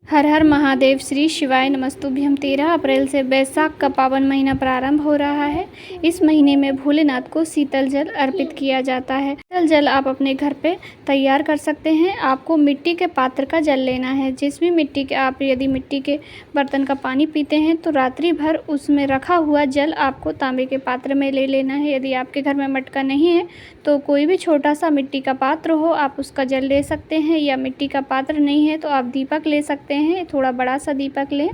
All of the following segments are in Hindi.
हर हर महादेव। श्री शिवाय नमस्तुभ्यं। 13 अप्रैल से बैसाख का पावन महीना प्रारंभ हो रहा है। इस महीने में भोलेनाथ को शीतल जल अर्पित किया जाता है। शीतल जल आप अपने घर पे तैयार कर सकते हैं। आपको मिट्टी के पात्र का जल लेना है। जिस भी मिट्टी के आप यदि मिट्टी के बर्तन का पानी पीते हैं तो रात्रि भर उसमें रखा हुआ जल आपको तांबे के पात्र में ले लेना है। यदि आपके घर में मटका नहीं है तो कोई भी छोटा सा मिट्टी का पात्र हो आप उसका जल ले सकते हैं, या मिट्टी का पात्र नहीं है तो आप दीपक ले सकते हैं। थोड़ा बड़ा सा दीपक लें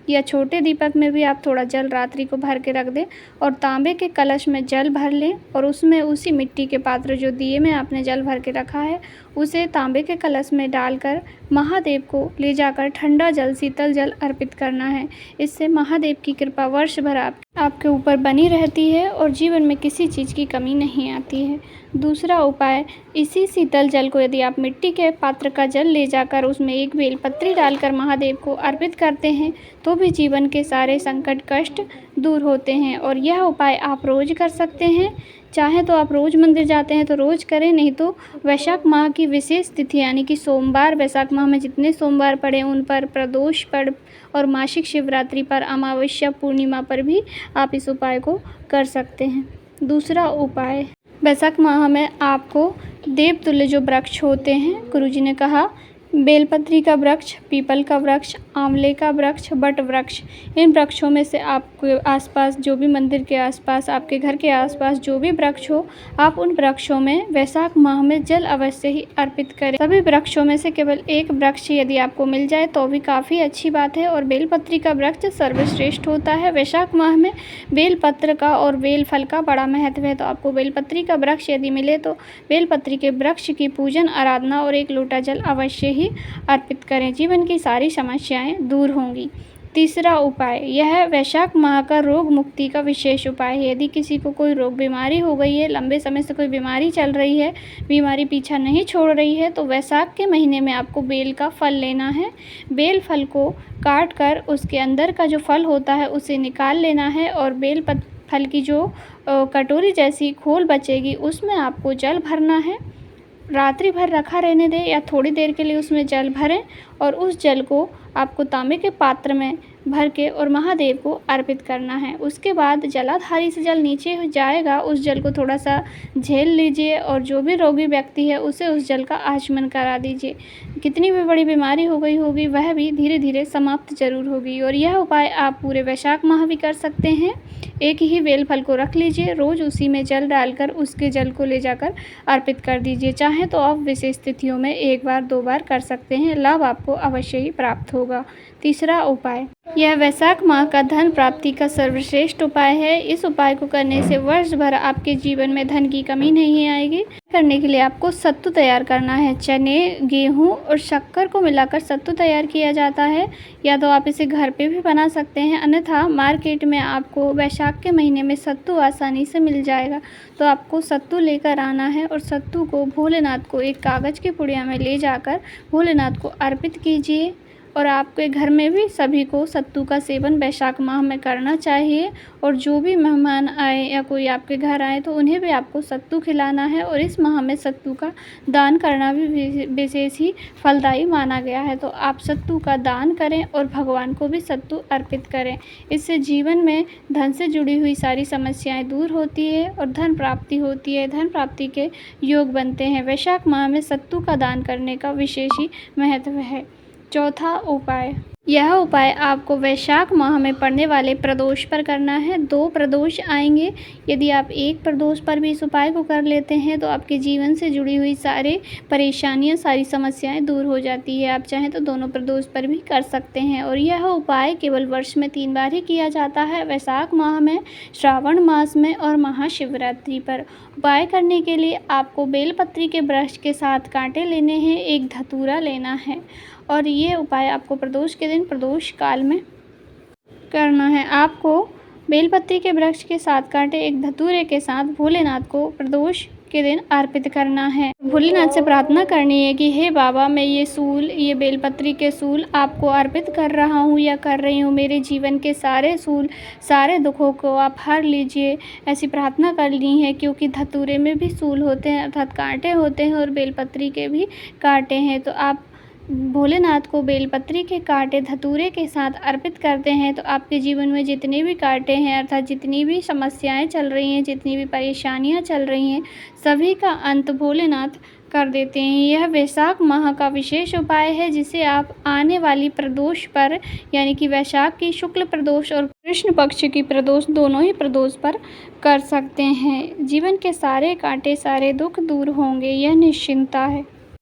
या छोटे दीपक में भी आप थोड़ा जल रात्रि को भर के रख दें और तांबे के कलश में जल भर लें और उसमें उसी मिट्टी के पात्र जो दिए में आपने जल भर के रखा है उसे तांबे के कलश में डालकर महादेव को ले जाकर ठंडा जल शीतल जल अर्पित करना है। इससे महादेव की कृपा वर्ष भर आपके ऊपर बनी रहती है और जीवन में किसी चीज़ की कमी नहीं आती है। दूसरा उपाय, इसी शीतल जल को यदि आप मिट्टी के पात्र का जल ले जाकर उसमें एक बेलपत्री डालकर महादेव को अर्पित करते हैं तो भी जीवन के सारे संकट कष्ट दूर होते हैं। और यह उपाय आप रोज़ कर सकते हैं। चाहे तो आप रोज़ मंदिर जाते हैं तो रोज़ करें, नहीं तो वैशाख माह की विशेष तिथि यानी कि सोमवार, वैशाख माह में जितने सोमवार पड़े उन पर, प्रदोष पर और मासिक शिवरात्रि पर, अमावस्या पूर्णिमा पर भी आप इस उपाय को कर सकते हैं। दूसरा उपाय, वैशाख माह में आपको देवतुल्य जो वृक्ष होते हैं, गुरुजी ने कहा बेलपत्री का वृक्ष, पीपल का वृक्ष, आंवले का वृक्ष, बट वृक्ष, इन वृक्षों में से आपके आसपास जो भी मंदिर के आसपास, आपके घर के आसपास जो भी वृक्ष हो आप उन वृक्षों में वैशाख माह में जल अवश्य ही अर्पित करें। सभी वृक्षों में से केवल एक वृक्ष यदि आपको मिल जाए तो भी काफ़ी अच्छी बात है। और बेलपत्री का वृक्ष सर्वश्रेष्ठ होता है। वैशाख माह में बेलपत्र का और बेल फल का बड़ा महत्व है। तो आपको बेलपत्री का वृक्ष यदि मिले तो बेलपत्री के वृक्ष की पूजन आराधना और एक लोटा जल अवश्य ही अर्पित करें। जीवन की सारी समस्याएं दूर होंगी। तीसरा उपाय, यह वैशाख माह का रोग मुक्ति का विशेष उपाय है। यदि किसी को कोई रोग बीमारी हो गई है, लंबे समय से कोई बीमारी चल रही है, बीमारी पीछा नहीं छोड़ रही है, तो वैशाख के महीने में आपको बेल का फल लेना है। बेल फल को काट कर उसके अंदर का जो फल होता है उसे निकाल लेना है और फल की जो कटोरी जैसी खोल बचेगी उसमें आपको जल भरना है। रात्रि भर रखा रहने दें या थोड़ी देर के लिए उसमें जल भरें और उस जल को आपको तांबे के पात्र में भर के और महादेव को अर्पित करना है। उसके बाद जलाधारी से जल नीचे जाएगा, उस जल को थोड़ा सा झेल लीजिए और जो भी रोगी व्यक्ति है उसे उस जल का आचमन करा दीजिए। कितनी भी बड़ी बीमारी हो गई होगी वह भी धीरे धीरे समाप्त जरूर होगी। और यह उपाय आप पूरे वैशाख माह भी कर सकते हैं। एक ही बेल फल को रख लीजिए, रोज़ उसी में जल डालकर उसके जल को ले जाकर अर्पित कर दीजिए। चाहे तो आप विशेष तिथियों में एक बार दो बार कर सकते हैं, लाभ आपको अवश्य ही प्राप्त होगा। तीसरा उपाय, यह वैशाख माह का धन प्राप्ति का सर्वश्रेष्ठ उपाय है। इस उपाय को करने से वर्ष भर आपके जीवन में धन की कमी नहीं आएगी। करने के लिए आपको सत्तू तैयार करना है। चने, गेहूं और शक्कर को मिलाकर सत्तू तैयार किया जाता है, या तो आप इसे घर पे भी बना सकते हैं, अन्यथा मार्केट में आपको वैशाख के महीने में सत्तू आसानी से मिल जाएगा। तो आपको सत्तू लेकर आना है और सत्तू को भोलेनाथ को एक कागज़ की पुड़िया में ले जाकर भोलेनाथ को अर्पित कीजिए। और आपके घर में भी सभी को सत्तू का सेवन वैशाख माह में करना चाहिए। और जो भी मेहमान आए या कोई आपके घर आए तो उन्हें भी आपको सत्तू खिलाना है। और इस माह में सत्तू का दान करना भी विशेष ही फलदायी माना गया है। तो आप सत्तू का दान करें और भगवान को भी सत्तू अर्पित करें। इससे जीवन में धन से जुड़ी हुई सारी समस्याएं दूर होती है और धन प्राप्ति होती है। धन प्राप्ति के योग बनते हैं। वैशाख माह में सत्तू का दान करने का विशेष ही महत्व है। चौथा उपाय, यह उपाय आपको वैशाख माह में पड़ने वाले प्रदोष पर करना है। 2 प्रदोष आएंगे। यदि आप एक प्रदोष पर भी इस उपाय को कर लेते हैं तो आपके जीवन से जुड़ी हुई सारी परेशानियां, सारी समस्याएं दूर हो जाती है। आप चाहें तो दोनों प्रदोष पर भी कर सकते हैं। और यह उपाय केवल वर्ष में 3 बार ही किया जाता है, वैशाख माह में, श्रावण मास में और महाशिवरात्रि पर। उपाय करने के लिए आपको बेलपत्री के वृक्ष के साथ कांटे लेने हैं, एक धतूरा लेना है और ये उपाय आपको प्रदोष के दिन प्रदोष काल में करना है। आपको बेलपत्री के वृक्ष के साथ कांटे एक धतूरे के साथ भोलेनाथ को प्रदोष के दिन अर्पित करना है। भोलेनाथ से प्रार्थना करनी है कि हे बाबा, मैं ये बेलपत्री के सूल आपको अर्पित कर रहा हूँ या कर रही हूँ। मेरे जीवन के सारे सूल, सारे दुखों को आप हर लीजिए। ऐसी प्रार्थना करनी है, क्योंकि धतूरे में भी सूल होते हैं अर्थात कांटे होते हैं और बेलपत्री के भी कांटे हैं। तो आप भोलेनाथ को बेलपत्री के कांटे धतूरे के साथ अर्पित करते हैं तो आपके जीवन में जितने भी कांटे हैं अर्थात जितनी भी समस्याएं चल रही हैं, जितनी भी परेशानियां चल रही हैं, सभी का अंत भोलेनाथ कर देते हैं। यह वैशाख माह का विशेष उपाय है जिसे आप आने वाली प्रदोष पर यानी कि वैशाख की शुक्ल प्रदोष और कृष्ण पक्ष की प्रदोष दोनों ही प्रदोष पर कर सकते हैं। जीवन के सारे कांटे, सारे दुख दूर होंगे, यह निश्चिंतता है।